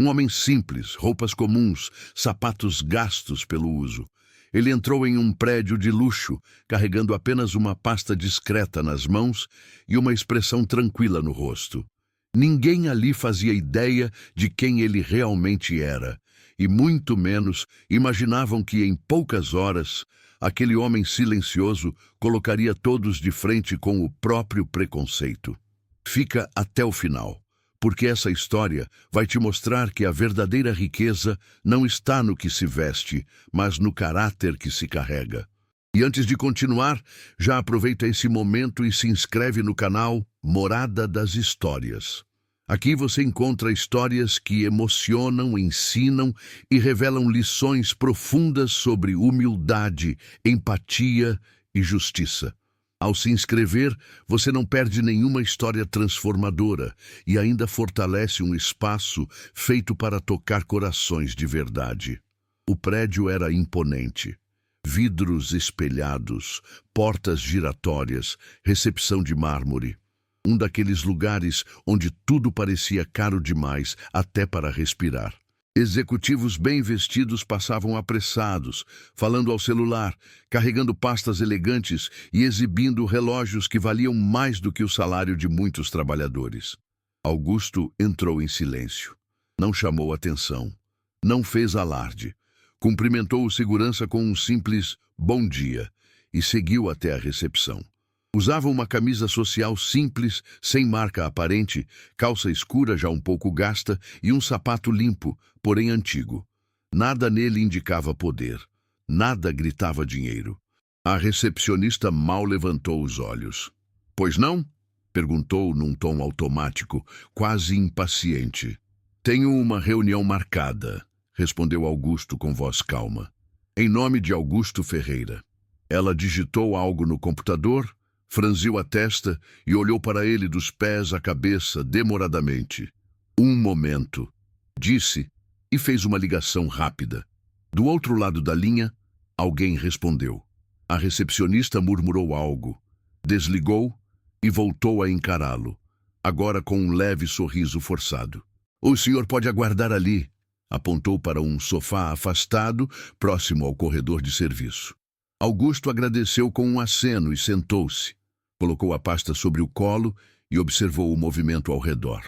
Um homem simples, roupas comuns, sapatos gastos pelo uso. Ele entrou em um prédio de luxo, carregando apenas uma pasta discreta nas mãos e uma expressão tranquila no rosto. Ninguém ali fazia ideia de quem ele realmente era, e muito menos imaginavam que em poucas horas aquele homem silencioso colocaria todos de frente com o próprio preconceito. Fica até o final, porque essa história vai te mostrar que a verdadeira riqueza não está no que se veste, mas no caráter que se carrega. E antes de continuar, já aproveita esse momento e se inscreve no canal Morada das Histórias. Aqui você encontra histórias que emocionam, ensinam e revelam lições profundas sobre humildade, empatia e justiça. Ao se inscrever, você não perde nenhuma história transformadora e ainda fortalece um espaço feito para tocar corações de verdade. O prédio era imponente. Vidros espelhados, portas giratórias, recepção de mármore. Um daqueles lugares onde tudo parecia caro demais até para respirar. Executivos bem vestidos passavam apressados, falando ao celular, carregando pastas elegantes e exibindo relógios que valiam mais do que o salário de muitos trabalhadores. Augusto entrou em silêncio. Não chamou atenção. Não fez alarde. Cumprimentou o segurança com um simples "bom dia" e seguiu até a recepção. Usava uma camisa social simples, sem marca aparente, calça escura já um pouco gasta e um sapato limpo, porém antigo. Nada nele indicava poder. Nada gritava dinheiro. A recepcionista mal levantou os olhos. "Pois não?" perguntou num tom automático, quase impaciente. "Tenho uma reunião marcada", respondeu Augusto com voz calma. "Em nome de Augusto Ferreira." Ela digitou algo no computador, franziu a testa e olhou para ele dos pés à cabeça demoradamente. "Um momento", disse e fez uma ligação rápida. Do outro lado da linha, alguém respondeu. A recepcionista murmurou algo, desligou e voltou a encará-lo, agora com um leve sorriso forçado. "O senhor pode aguardar ali", apontou para um sofá afastado, próximo ao corredor de serviço. Augusto agradeceu com um aceno e sentou-se. Colocou a pasta sobre o colo e observou o movimento ao redor.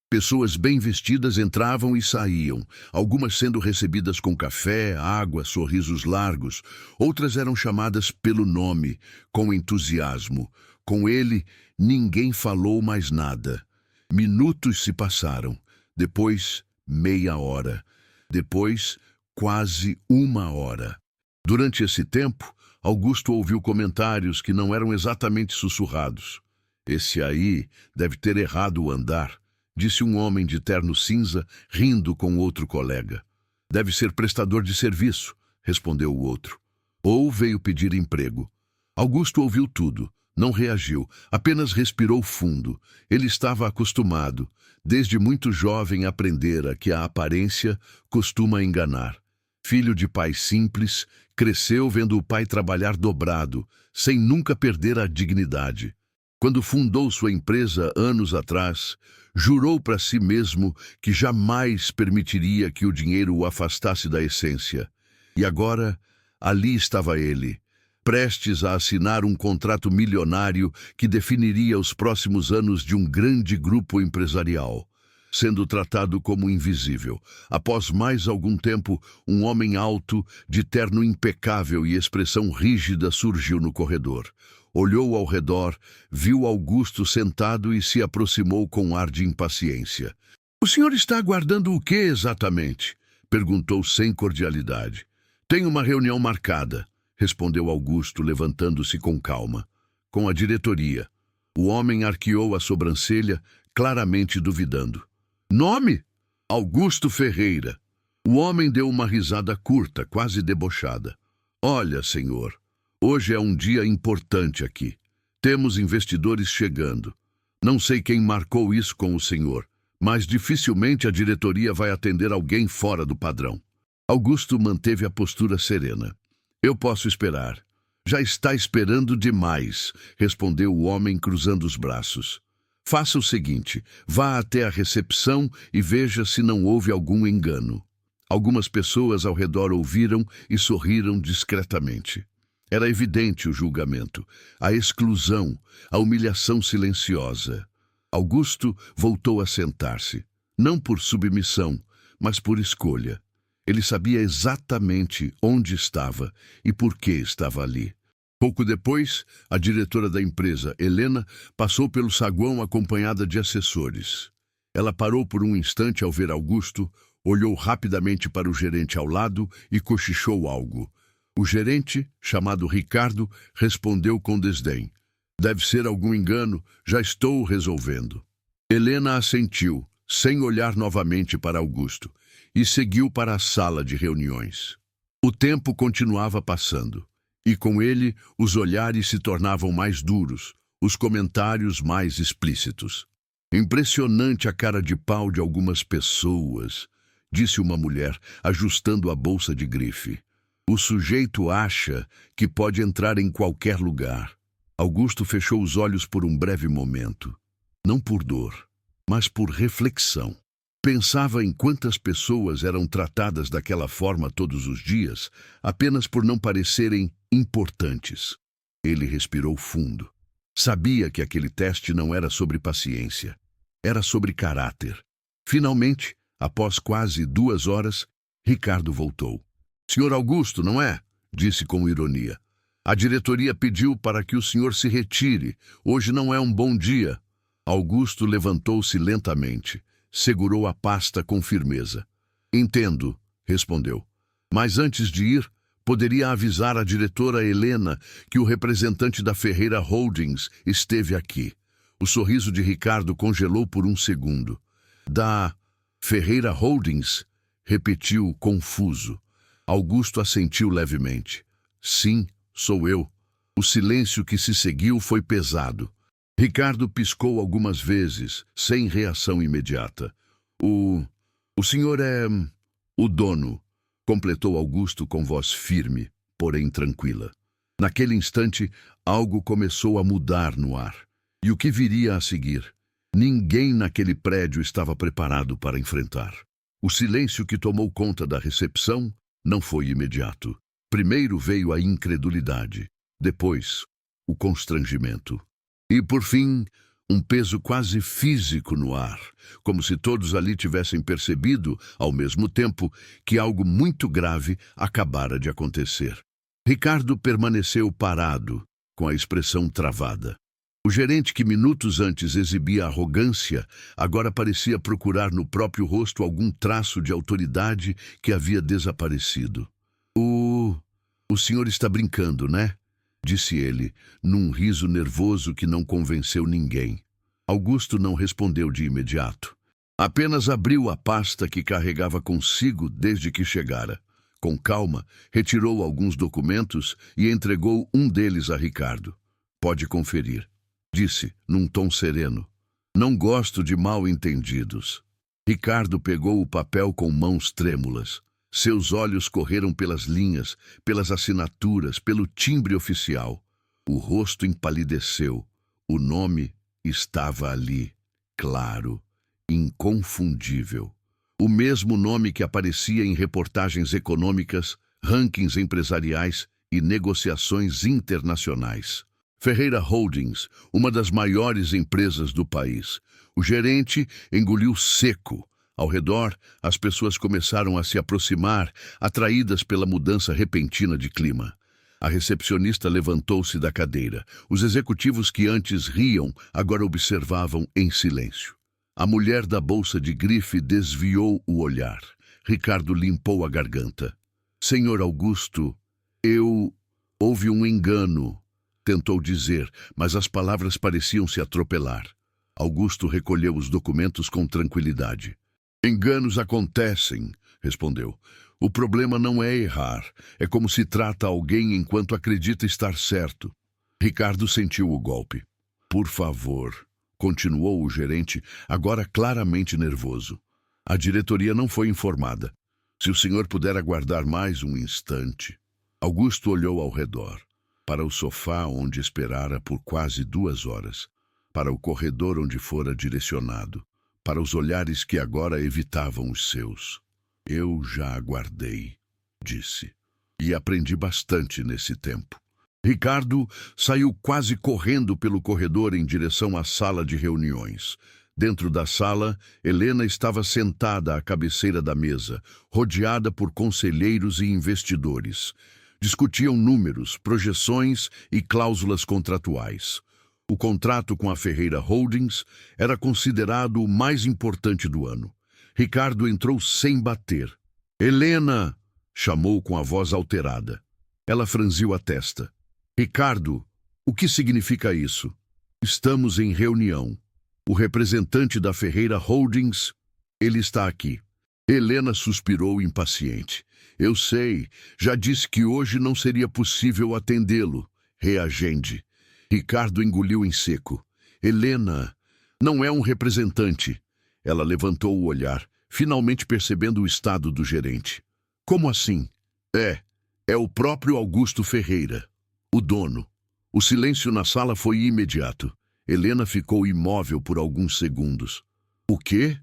Pessoas bem vestidas entravam e saíam, algumas sendo recebidas com café, água, sorrisos largos. Outras eram chamadas pelo nome, com entusiasmo. Com ele, ninguém falou mais nada. Minutos se passaram. Depois, meia hora. Depois, quase uma hora. Durante esse tempo, Augusto ouviu comentários que não eram exatamente sussurrados. "Esse aí deve ter errado o andar", disse um homem de terno cinza, rindo com outro colega. "Deve ser prestador de serviço", respondeu o outro. "Ou veio pedir emprego." Augusto ouviu tudo, não reagiu, apenas respirou fundo. Ele estava acostumado, desde muito jovem aprendera que a aparência costuma enganar. Filho de pai simples, cresceu vendo o pai trabalhar dobrado, sem nunca perder a dignidade. Quando fundou sua empresa anos atrás, jurou para si mesmo que jamais permitiria que o dinheiro o afastasse da essência. E agora, ali estava ele, prestes a assinar um contrato milionário que definiria os próximos anos de um grande grupo empresarial, sendo tratado como invisível. Após mais algum tempo, um homem alto, de terno impecável e expressão rígida surgiu no corredor. Olhou ao redor, viu Augusto sentado e se aproximou com ar de impaciência. "O senhor está aguardando o que exatamente?" perguntou sem cordialidade. "Tenho uma reunião marcada", respondeu Augusto, levantando-se com calma. "Com a diretoria." O homem arqueou a sobrancelha, claramente duvidando. "Nome?" "Augusto Ferreira." O homem deu uma risada curta, quase debochada. "Olha, senhor, hoje é um dia importante aqui. Temos investidores chegando. Não sei quem marcou isso com o senhor, mas dificilmente a diretoria vai atender alguém fora do padrão." Augusto manteve a postura serena. "Eu posso esperar." "Já está esperando demais", respondeu o homem cruzando os braços. Faça o seguinte, vá até a recepção e veja se não houve algum engano. Algumas pessoas ao redor ouviram e sorriram discretamente. Era evidente o julgamento, a exclusão, a humilhação silenciosa. Augusto voltou a sentar-se, não por submissão, mas por escolha. Ele sabia exatamente onde estava e por que estava ali. Pouco depois, a diretora da empresa, Helena, passou pelo saguão acompanhada de assessores. Ela parou por um instante ao ver Augusto, olhou rapidamente para o gerente ao lado e cochichou algo. O gerente, chamado Ricardo, respondeu com desdém. Deve ser algum engano, já estou resolvendo. Helena assentiu, sem olhar novamente para Augusto, e seguiu para a sala de reuniões. O tempo continuava passando. E com ele, os olhares se tornavam mais duros, os comentários mais explícitos. Impressionante a cara de pau de algumas pessoas, disse uma mulher, ajustando a bolsa de grife. O sujeito acha que pode entrar em qualquer lugar. Augusto fechou os olhos por um breve momento. Não por dor, mas por reflexão. Pensava em quantas pessoas eram tratadas daquela forma todos os dias, apenas por não parecerem importantes. Ele respirou fundo. Sabia que aquele teste não era sobre paciência. Era sobre caráter. Finalmente, após quase 2 horas, Ricardo voltou. Senhor Augusto, não é? Disse com ironia. A diretoria pediu para que o senhor se retire. Hoje não é um bom dia. Augusto levantou-se lentamente. Segurou a pasta com firmeza. Entendo, respondeu. Mas antes de ir, poderia avisar a diretora Helena que o representante da Ferreira Holdings esteve aqui. O sorriso de Ricardo congelou por um segundo. Da Ferreira Holdings? Repetiu, confuso. Augusto assentiu levemente. Sim, sou eu. O silêncio que se seguiu foi pesado. Ricardo piscou algumas vezes, sem reação imediata. O senhor é o dono, completou Augusto com voz firme, porém tranquila. Naquele instante, algo começou a mudar no ar. E o que viria a seguir? Ninguém naquele prédio estava preparado para enfrentar. O silêncio que tomou conta da recepção não foi imediato. Primeiro veio a incredulidade, depois o constrangimento. E, por fim, um peso quase físico no ar, como se todos ali tivessem percebido, ao mesmo tempo, que algo muito grave acabara de acontecer. Ricardo permaneceu parado, com a expressão travada. O gerente que minutos antes exibia arrogância, agora parecia procurar no próprio rosto algum traço de autoridade que havia desaparecido. O senhor está brincando, né? Disse ele, num riso nervoso que não convenceu ninguém. Augusto não respondeu de imediato. Apenas abriu a pasta que carregava consigo desde que chegara. Com calma, retirou alguns documentos e entregou um deles a Ricardo. Pode conferir, disse, num tom sereno. Não gosto de mal-entendidos. Ricardo pegou o papel com mãos trêmulas. Seus olhos correram pelas linhas, pelas assinaturas, pelo timbre oficial. O rosto empalideceu. O nome estava ali, claro, inconfundível. O mesmo nome que aparecia em reportagens econômicas, rankings empresariais e negociações internacionais. Ferreira Holdings, uma das maiores empresas do país. O gerente engoliu seco. Ao redor, as pessoas começaram a se aproximar, atraídas pela mudança repentina de clima. A recepcionista levantou-se da cadeira. Os executivos que antes riam, agora observavam em silêncio. A mulher da bolsa de grife desviou o olhar. Ricardo limpou a garganta. Senhor Augusto, houve um engano, tentou dizer, mas as palavras pareciam se atropelar. Augusto recolheu os documentos com tranquilidade. Enganos acontecem, respondeu. O problema não é errar, é como se trata alguém enquanto acredita estar certo. Ricardo sentiu o golpe. Por favor, continuou o gerente, agora claramente nervoso. A diretoria não foi informada. Se o senhor puder aguardar mais um instante. Augusto olhou ao redor, para o sofá onde esperara por quase 2 horas. para o corredor onde fora direcionado, para os olhares que agora evitavam os seus. Eu já aguardei, disse, e aprendi bastante nesse tempo. Ricardo saiu quase correndo pelo corredor em direção à sala de reuniões. Dentro da sala, Helena estava sentada à cabeceira da mesa, rodeada por conselheiros e investidores. Discutiam números, projeções e cláusulas contratuais. O contrato com a Ferreira Holdings era considerado o mais importante do ano. Ricardo entrou sem bater. "Helena!" chamou com a voz alterada. Ela franziu a testa. "Ricardo, o que significa isso?" "Estamos em reunião. O representante da Ferreira Holdings, ele está aqui." Helena suspirou impaciente. "Eu sei, já disse que hoje não seria possível atendê-lo." Reagende. Ricardo engoliu em seco. "Helena, não é um representante." Ela levantou o olhar, finalmente percebendo o estado do gerente. "Como assim?" É o próprio Augusto Ferreira, o dono." O silêncio na sala foi imediato. Helena ficou imóvel por alguns segundos. "O quê?"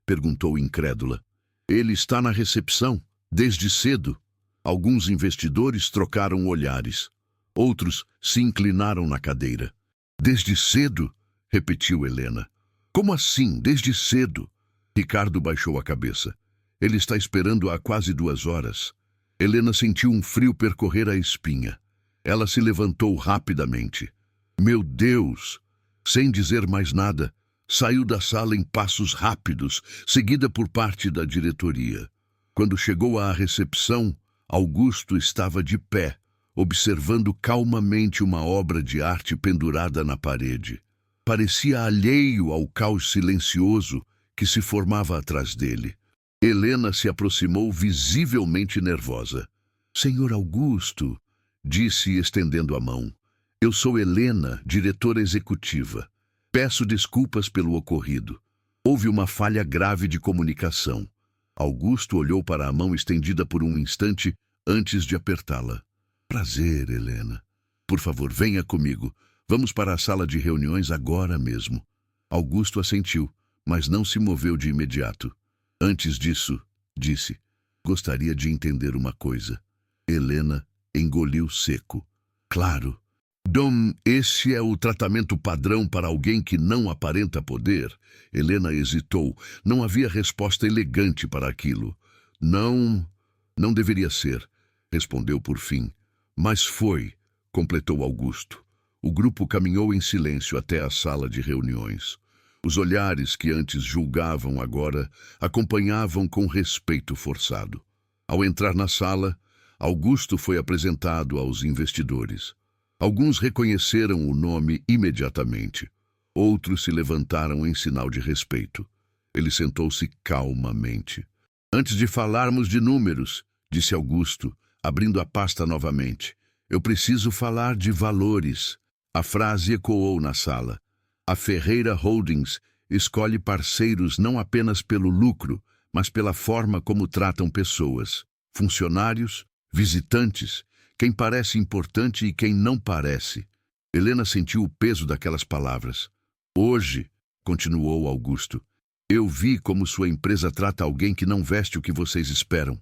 perguntou incrédula. "Ele está na recepção, desde cedo." Alguns investidores trocaram olhares. Outros se inclinaram na cadeira. "Desde cedo?" repetiu Helena. "Como assim, desde cedo?" Ricardo baixou a cabeça. "Ele está esperando há quase 2 horas." Helena sentiu um frio percorrer a espinha. Ela se levantou rapidamente. "Meu Deus!" Sem dizer mais nada, saiu da sala em passos rápidos, seguida por parte da diretoria. Quando chegou à recepção, Augusto estava de pé, observando calmamente uma obra de arte pendurada na parede. Parecia alheio ao caos silencioso que se formava atrás dele. Helena se aproximou visivelmente nervosa. "Senhor Augusto", disse estendendo a mão. "Eu sou Helena, diretora executiva. Peço desculpas pelo ocorrido. Houve uma falha grave de comunicação." Augusto olhou para a mão estendida por um instante antes de apertá-la. "Prazer, Helena. Por favor, venha comigo. Vamos para a sala de reuniões agora mesmo." Augusto assentiu, mas não se moveu de imediato. "Antes disso", disse, "gostaria de entender uma coisa." Helena engoliu seco. "Claro. Dom, esse é o tratamento padrão para alguém que não aparenta poder?" Helena hesitou. Não havia resposta elegante para aquilo. Não deveria ser", respondeu por fim. "Mas foi", completou Augusto. O grupo caminhou em silêncio até a sala de reuniões. Os olhares que antes julgavam agora acompanhavam com respeito forçado. Ao entrar na sala, Augusto foi apresentado aos investidores. Alguns reconheceram o nome imediatamente. Outros se levantaram em sinal de respeito. Ele sentou-se calmamente. "Antes de falarmos de números", disse Augusto, abrindo a pasta novamente, "eu preciso falar de valores." A frase ecoou na sala. A Ferreira Holdings escolhe parceiros não apenas pelo lucro, mas pela forma como tratam pessoas, funcionários, visitantes, quem parece importante e quem não parece. Helena sentiu o peso daquelas palavras. "Hoje", continuou Augusto, "eu vi como sua empresa trata alguém que não veste o que vocês esperam.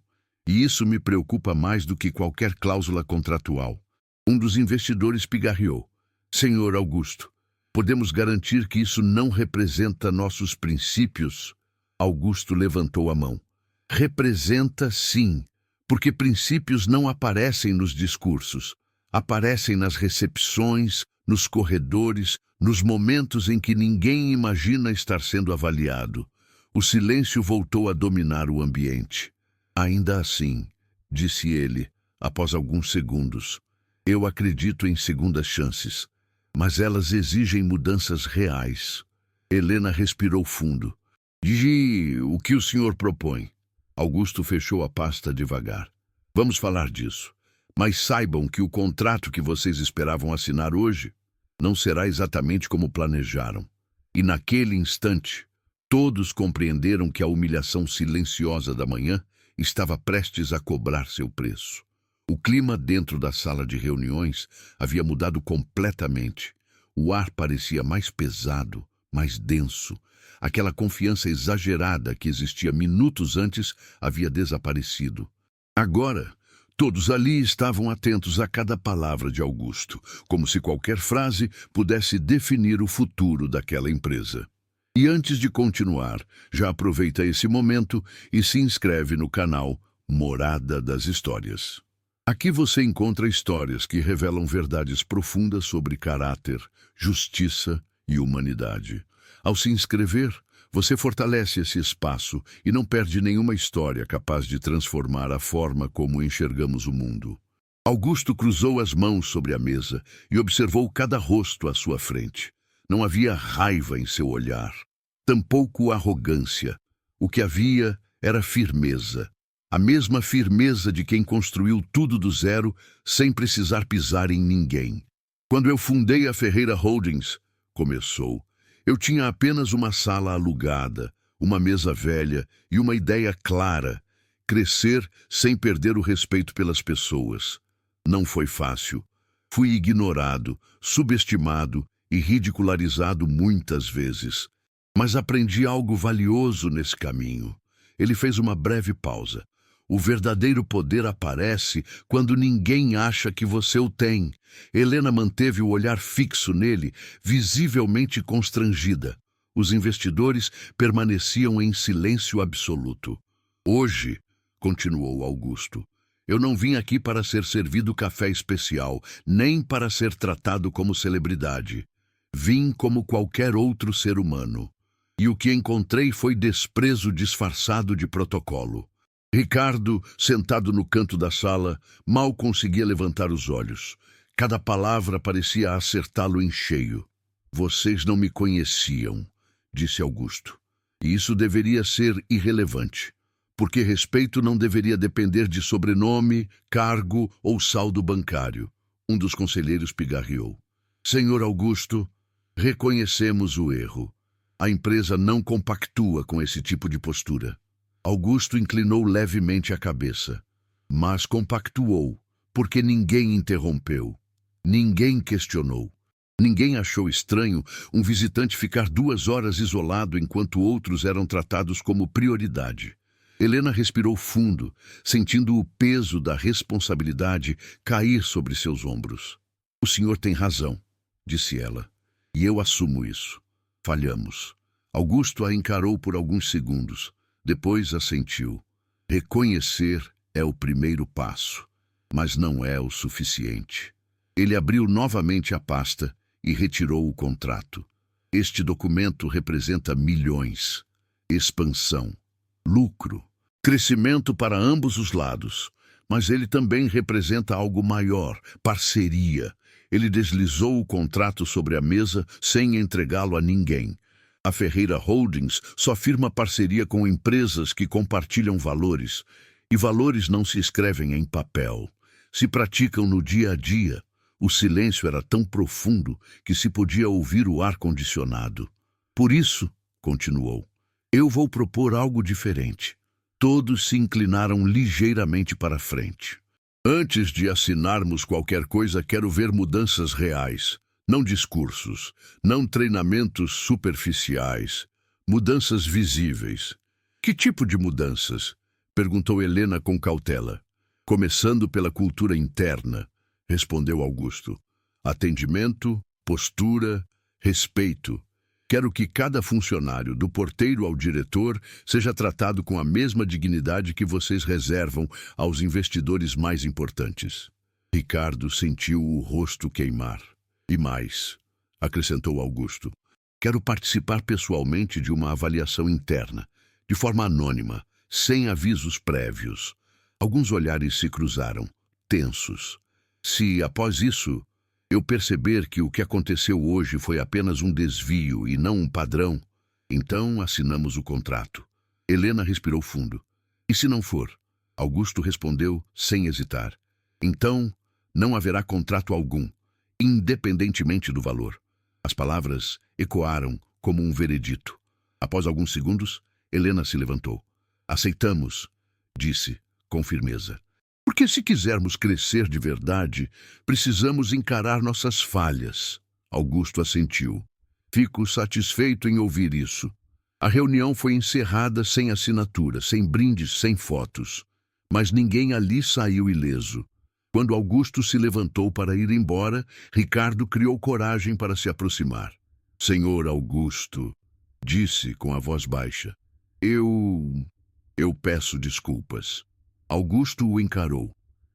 E isso me preocupa mais do que qualquer cláusula contratual." Um dos investidores pigarreou. "Senhor Augusto, podemos garantir que isso não representa nossos princípios?" Augusto levantou a mão. "Representa, sim, porque princípios não aparecem nos discursos. Aparecem nas recepções, nos corredores, nos momentos em que ninguém imagina estar sendo avaliado." O silêncio voltou a dominar o ambiente. "Ainda assim", disse ele, após alguns segundos, "eu acredito em segundas chances, mas elas exigem mudanças reais." Helena respirou fundo. "E o que o senhor propõe?" Augusto fechou a pasta devagar. "Vamos falar disso. Mas saibam que o contrato que vocês esperavam assinar hoje não será exatamente como planejaram." E naquele instante, todos compreenderam que a humilhação silenciosa da manhã estava prestes a cobrar seu preço. O clima dentro da sala de reuniões havia mudado completamente. O ar parecia mais pesado, mais denso. Aquela confiança exagerada que existia minutos antes havia desaparecido. Agora, todos ali estavam atentos a cada palavra de Augusto, como se qualquer frase pudesse definir o futuro daquela empresa. E antes de continuar, já aproveita esse momento e se inscreve no canal Morada das Histórias. Aqui você encontra histórias que revelam verdades profundas sobre caráter, justiça e humanidade. Ao se inscrever, você fortalece esse espaço e não perde nenhuma história capaz de transformar a forma como enxergamos o mundo. Augusto cruzou as mãos sobre a mesa e observou cada rosto à sua frente. Não havia raiva em seu olhar, tampouco arrogância. O que havia era firmeza. A mesma firmeza de quem construiu tudo do zero sem precisar pisar em ninguém. Quando eu fundei a Ferreira Holdings, começou, eu tinha apenas uma sala alugada, uma mesa velha e uma ideia clara: crescer sem perder o respeito pelas pessoas. Não foi fácil. Fui ignorado, subestimado e ridicularizado muitas vezes. Mas aprendi algo valioso nesse caminho. Ele fez uma breve pausa. O verdadeiro poder aparece quando ninguém acha que você o tem. Helena manteve o olhar fixo nele, visivelmente constrangida. Os investidores permaneciam em silêncio absoluto. Hoje, continuou Augusto, eu não vim aqui para ser servido café especial, nem para ser tratado como celebridade. Vim como qualquer outro ser humano. E o que encontrei foi desprezo disfarçado de protocolo. Ricardo, sentado no canto da sala, mal conseguia levantar os olhos. Cada palavra parecia acertá-lo em cheio. Vocês não me conheciam, disse Augusto. E isso deveria ser irrelevante, porque respeito não deveria depender de sobrenome, cargo ou saldo bancário. Um dos conselheiros pigarreou. Senhor Augusto, reconhecemos o erro. A empresa não compactua com esse tipo de postura. Augusto inclinou levemente a cabeça, mas compactuou, porque ninguém interrompeu. Ninguém questionou. Ninguém achou estranho um visitante ficar 2 horas isolado enquanto outros eram tratados como prioridade. Helena respirou fundo, sentindo o peso da responsabilidade cair sobre seus ombros. O senhor tem razão, disse ela, e eu assumo isso. Falhamos. Augusto a encarou por alguns segundos. Depois assentiu. Reconhecer é o primeiro passo, mas não é o suficiente. Ele abriu novamente a pasta e retirou o contrato. Este documento representa milhões, expansão, lucro, crescimento para ambos os lados. Mas ele também representa algo maior, parceria. Ele deslizou o contrato sobre a mesa sem entregá-lo a ninguém. A Ferreira Holdings só firma parceria com empresas que compartilham valores. E valores não se escrevem em papel. Se praticam no dia a dia. O silêncio era tão profundo que se podia ouvir o ar-condicionado. Por isso, continuou, eu vou propor algo diferente. Todos se inclinaram ligeiramente para frente. Antes de assinarmos qualquer coisa, quero ver mudanças reais. Não discursos, não treinamentos superficiais. Mudanças visíveis. Que tipo de mudanças? Perguntou Helena com cautela. Começando pela cultura interna, respondeu Augusto. Atendimento, postura, respeito. Quero que cada funcionário, do porteiro ao diretor, seja tratado com a mesma dignidade que vocês reservam aos investidores mais importantes. Ricardo sentiu o rosto queimar. E mais, acrescentou Augusto, quero participar pessoalmente de uma avaliação interna, de forma anônima, sem avisos prévios. Alguns olhares se cruzaram, tensos. Se, após isso, eu perceber que o que aconteceu hoje foi apenas um desvio e não um padrão, então assinamos o contrato. Helena respirou fundo. E se não for? Augusto respondeu sem hesitar. Então, não haverá contrato algum, independentemente do valor. As palavras ecoaram como um veredito. Após alguns segundos, Helena se levantou. Aceitamos, disse, com firmeza. Porque se quisermos crescer de verdade, precisamos encarar nossas falhas. Augusto assentiu. Fico satisfeito em ouvir isso. A reunião foi encerrada sem assinatura, sem brindes, sem fotos. Mas ninguém ali saiu ileso. Quando Augusto se levantou para ir embora, Ricardo criou coragem para se aproximar. Senhor Augusto, disse com a voz baixa, eu peço desculpas. Augusto o encarou.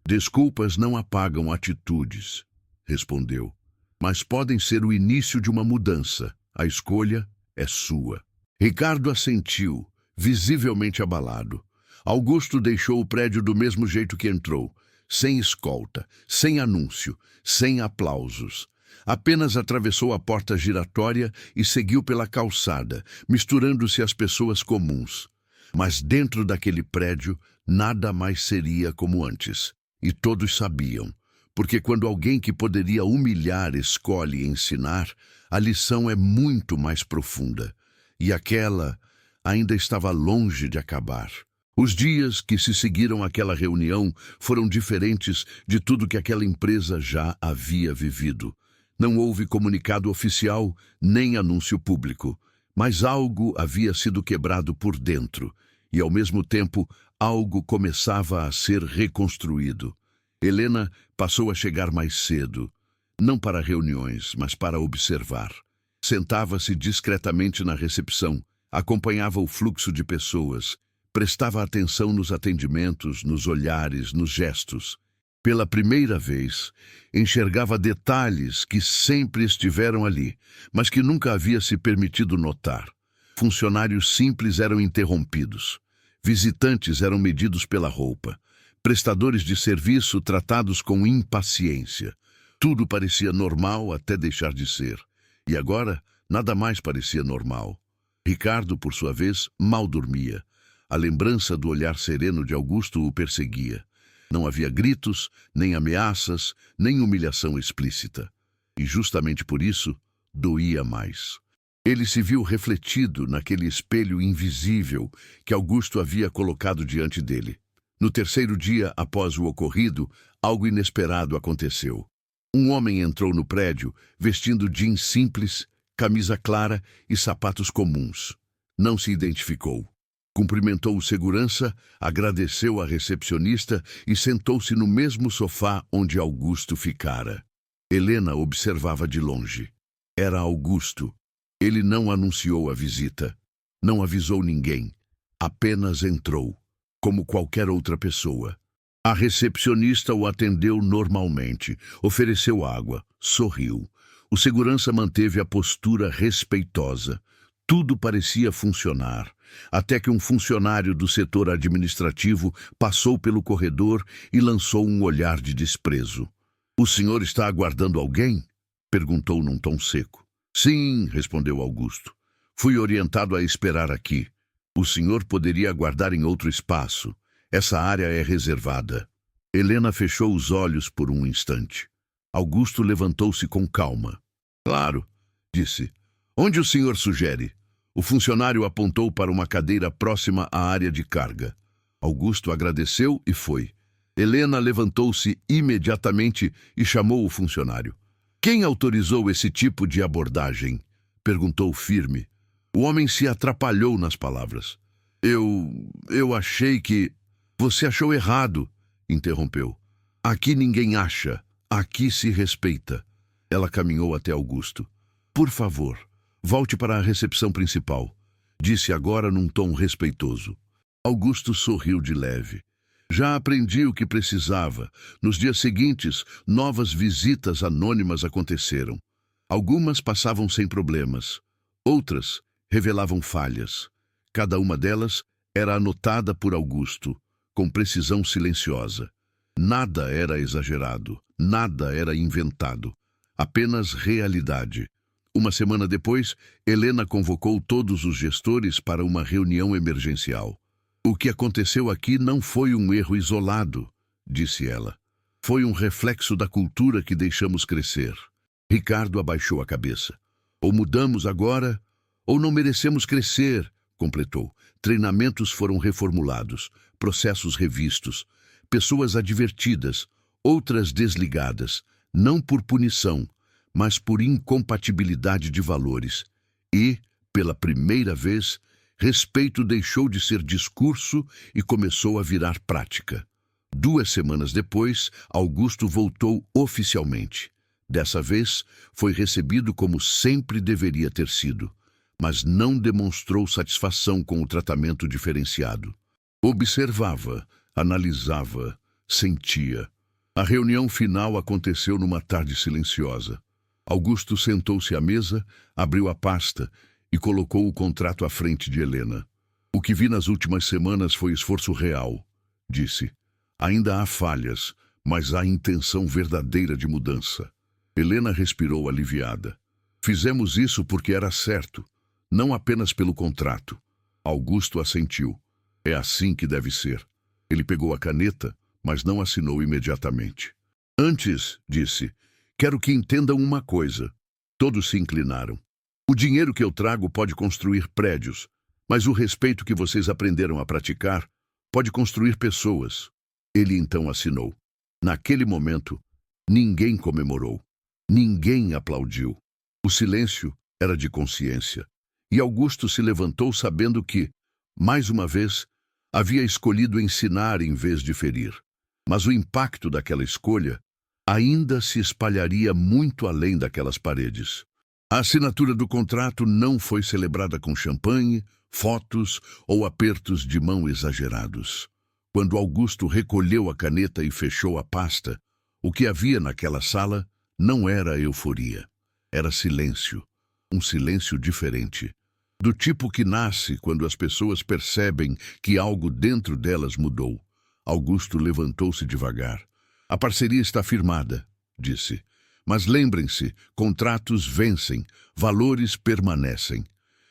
Desculpas não apagam atitudes, respondeu. Mas podem ser o início de uma mudança. A escolha é sua. Ricardo assentiu, visivelmente abalado. Augusto deixou o prédio do mesmo jeito que entrou, sem escolta, sem anúncio, sem aplausos. Apenas atravessou a porta giratória e seguiu pela calçada, misturando-se às pessoas comuns. Mas dentro daquele prédio, nada mais seria como antes. E todos sabiam, porque quando alguém que poderia humilhar escolhe ensinar, a lição é muito mais profunda. E aquela ainda estava longe de acabar. Os dias que se seguiram àquela reunião foram diferentes de tudo que aquela empresa já havia vivido. Não houve comunicado oficial, nem anúncio público, mas algo havia sido quebrado por dentro, e ao mesmo tempo algo começava a ser reconstruído. Helena passou a chegar mais cedo, não para reuniões, mas para observar. Sentava-se discretamente na recepção, acompanhava o fluxo de pessoas, prestava atenção nos atendimentos, nos olhares, nos gestos. Pela primeira vez, enxergava detalhes que sempre estiveram ali, mas que nunca havia se permitido notar. Funcionários simples eram interrompidos. Visitantes eram medidos pela roupa. Prestadores de serviço tratados com impaciência. Tudo parecia normal até deixar de ser. E agora, nada mais parecia normal. Ricardo, por sua vez, mal dormia. A lembrança do olhar sereno de Augusto o perseguia. Não havia gritos, nem ameaças, nem humilhação explícita. E justamente por isso, doía mais. Ele se viu refletido naquele espelho invisível que Augusto havia colocado diante dele. No terceiro dia após o ocorrido, algo inesperado aconteceu. Um homem entrou no prédio vestindo jeans simples, camisa clara e sapatos comuns. Não se identificou. Cumprimentou o segurança, agradeceu a recepcionista e sentou-se no mesmo sofá onde Augusto ficara. Helena observava de longe. Era Augusto. Ele não anunciou a visita. Não avisou ninguém. Apenas entrou, como qualquer outra pessoa. A recepcionista o atendeu normalmente, ofereceu água, sorriu. O segurança manteve a postura respeitosa. Tudo parecia funcionar, até que um funcionário do setor administrativo passou pelo corredor e lançou um olhar de desprezo. "O senhor está aguardando alguém?" perguntou num tom seco. "Sim", respondeu Augusto. "Fui orientado a esperar aqui. O senhor poderia aguardar em outro espaço. Essa área é reservada." Helena fechou os olhos por um instante. Augusto levantou-se com calma. "Claro", disse. "Onde o senhor sugere?" O funcionário apontou para uma cadeira próxima à área de carga. Augusto agradeceu e foi. Helena levantou-se imediatamente e chamou o funcionário. "Quem autorizou esse tipo de abordagem?" perguntou firme. O homem se atrapalhou nas palavras. Eu achei que... "Você achou errado", interrompeu. "Aqui ninguém acha, aqui se respeita." Ela caminhou até Augusto. "Por favor, volte para a recepção principal", disse agora num tom respeitoso. Augusto sorriu de leve. Já aprendi o que precisava. Nos dias seguintes, novas visitas anônimas aconteceram. Algumas passavam sem problemas. Outras revelavam falhas. Cada uma delas era anotada por Augusto, com precisão silenciosa. Nada era exagerado, nada era inventado. Apenas realidade. Uma semana depois, Helena convocou todos os gestores para uma reunião emergencial. "O que aconteceu aqui não foi um erro isolado", disse ela. "Foi um reflexo da cultura que deixamos crescer." Ricardo abaixou a cabeça. "Ou mudamos agora, ou não merecemos crescer", completou. Treinamentos foram reformulados, processos revistos, pessoas advertidas, outras desligadas, não por punição, mas por incompatibilidade de valores. E, pela primeira vez, respeito deixou de ser discurso e começou a virar prática. 2 semanas depois, Augusto voltou oficialmente. Dessa vez, foi recebido como sempre deveria ter sido, mas não demonstrou satisfação com o tratamento diferenciado. Observava, analisava, sentia. A reunião final aconteceu numa tarde silenciosa. Augusto sentou-se à mesa, abriu a pasta e colocou o contrato à frente de Helena. "O que vi nas últimas semanas foi esforço real", disse. "Ainda há falhas, mas há intenção verdadeira de mudança." Helena respirou aliviada. "Fizemos isso porque era certo, não apenas pelo contrato." Augusto assentiu. "É assim que deve ser." Ele pegou a caneta, mas não assinou imediatamente. "Antes", disse, "quero que entendam uma coisa." Todos se inclinaram. "O dinheiro que eu trago pode construir prédios, mas o respeito que vocês aprenderam a praticar pode construir pessoas." Ele então assinou. Naquele momento, ninguém comemorou. Ninguém aplaudiu. O silêncio era de consciência. E Augusto se levantou sabendo que, mais uma vez, havia escolhido ensinar em vez de ferir. Mas o impacto daquela escolha ainda se espalharia muito além daquelas paredes. A assinatura do contrato não foi celebrada com champanhe, fotos ou apertos de mão exagerados. Quando Augusto recolheu a caneta e fechou a pasta, o que havia naquela sala não era euforia. Era silêncio. Um silêncio diferente. Do tipo que nasce quando as pessoas percebem que algo dentro delas mudou. Augusto levantou-se devagar. "A parceria está firmada", disse. "Mas lembrem-se, contratos vencem, valores permanecem."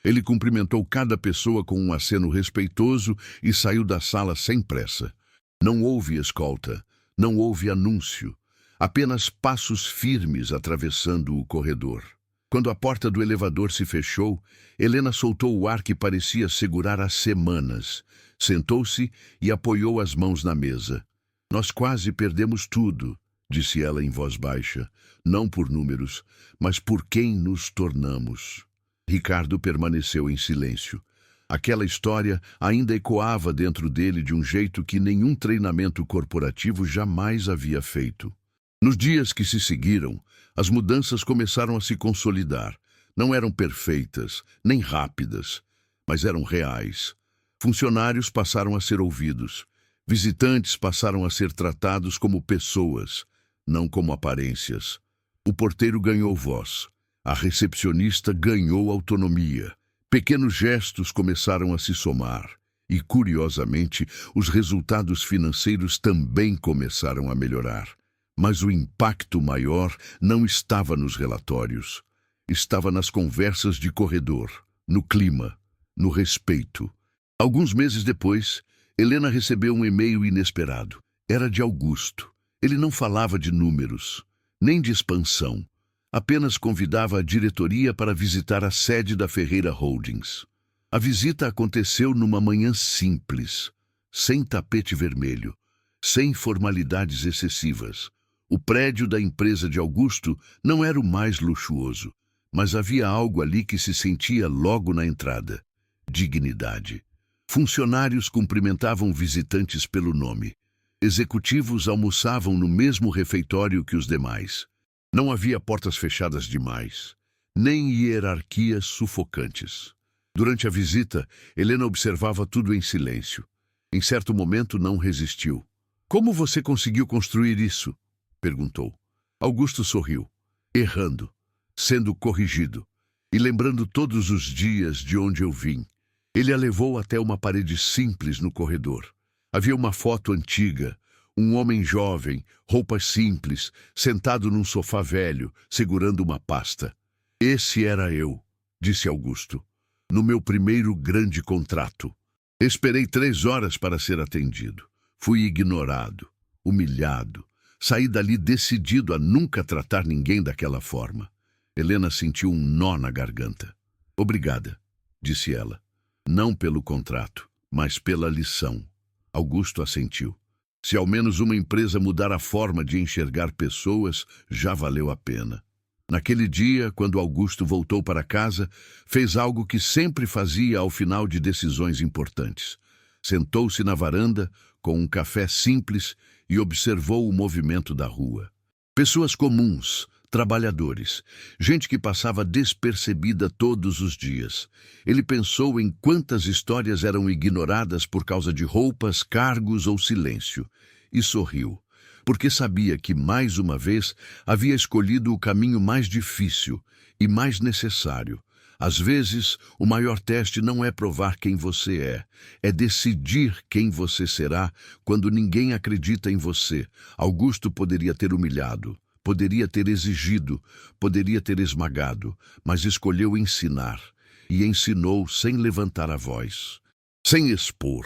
Ele cumprimentou cada pessoa com um aceno respeitoso e saiu da sala sem pressa. Não houve escolta, não houve anúncio. Apenas passos firmes atravessando o corredor. Quando a porta do elevador se fechou, Helena soltou o ar que parecia segurar há semanas. Sentou-se e apoiou as mãos na mesa. "Nós quase perdemos tudo", disse ela em voz baixa, "não por números, mas por quem nos tornamos." Ricardo permaneceu em silêncio. Aquela história ainda ecoava dentro dele de um jeito que nenhum treinamento corporativo jamais havia feito. Nos dias que se seguiram, as mudanças começaram a se consolidar. Não eram perfeitas, nem rápidas, mas eram reais. Funcionários passaram a ser ouvidos. Visitantes passaram a ser tratados como pessoas, não como aparências. O porteiro ganhou voz. A recepcionista ganhou autonomia. Pequenos gestos começaram a se somar. E, curiosamente, os resultados financeiros também começaram a melhorar. Mas o impacto maior não estava nos relatórios. Estava nas conversas de corredor, no clima, no respeito. Alguns meses depois, Helena recebeu um e-mail inesperado. Era de Augusto. Ele não falava de números, nem de expansão. Apenas convidava a diretoria para visitar a sede da Ferreira Holdings. A visita aconteceu numa manhã simples, sem tapete vermelho, sem formalidades excessivas. O prédio da empresa de Augusto não era o mais luxuoso, mas havia algo ali que se sentia logo na entrada: dignidade. Funcionários cumprimentavam visitantes pelo nome. Executivos almoçavam no mesmo refeitório que os demais. Não havia portas fechadas demais, nem hierarquias sufocantes. Durante a visita, Helena observava tudo em silêncio. Em certo momento, não resistiu. "Como você conseguiu construir isso?" perguntou. Augusto sorriu, errando, sendo corrigido, e lembrando todos os dias de onde eu vim. Ele a levou até uma parede simples no corredor. Havia uma foto antiga, um homem jovem, roupas simples, sentado num sofá velho, segurando uma pasta. "Esse era eu", disse Augusto, "no meu primeiro grande contrato. Esperei 3 horas para ser atendido. Fui ignorado, humilhado. Saí dali decidido a nunca tratar ninguém daquela forma." Helena sentiu um nó na garganta. "Obrigada", disse ela. "Não pelo contrato, mas pela lição." Augusto assentiu. Se ao menos uma empresa mudar a forma de enxergar pessoas, já valeu a pena. Naquele dia, quando Augusto voltou para casa, fez algo que sempre fazia ao final de decisões importantes. Sentou-se na varanda, com um café simples, e observou o movimento da rua. Pessoas comuns, trabalhadores, gente que passava despercebida todos os dias. Ele pensou em quantas histórias eram ignoradas por causa de roupas, cargos ou silêncio, e sorriu, porque sabia que, mais uma vez, havia escolhido o caminho mais difícil e mais necessário. Às vezes, o maior teste não é provar quem você é decidir quem você será quando ninguém acredita em você. Augusto poderia ter humilhado, poderia ter exigido, poderia ter esmagado, mas escolheu ensinar, e ensinou sem levantar a voz, sem expor,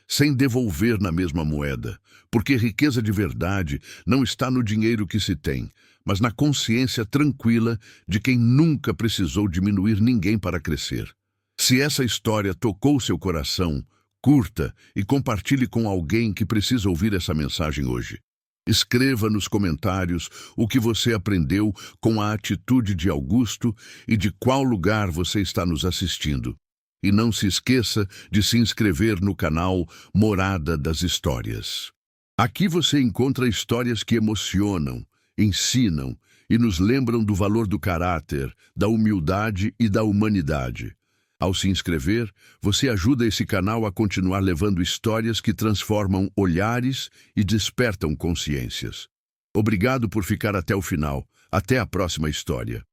sem devolver na mesma moeda, porque riqueza de verdade não está no dinheiro que se tem, mas na consciência tranquila de quem nunca precisou diminuir ninguém para crescer. Se essa história tocou seu coração, curta e compartilhe com alguém que precisa ouvir essa mensagem hoje. Escreva nos comentários o que você aprendeu com a atitude de Augusto e de qual lugar você está nos assistindo. E não se esqueça de se inscrever no canal Morada das Histórias. Aqui você encontra histórias que emocionam, ensinam e nos lembram do valor do caráter, da humildade e da humanidade. Ao se inscrever, você ajuda esse canal a continuar levando histórias que transformam olhares e despertam consciências. Obrigado por ficar até o final. Até a próxima história.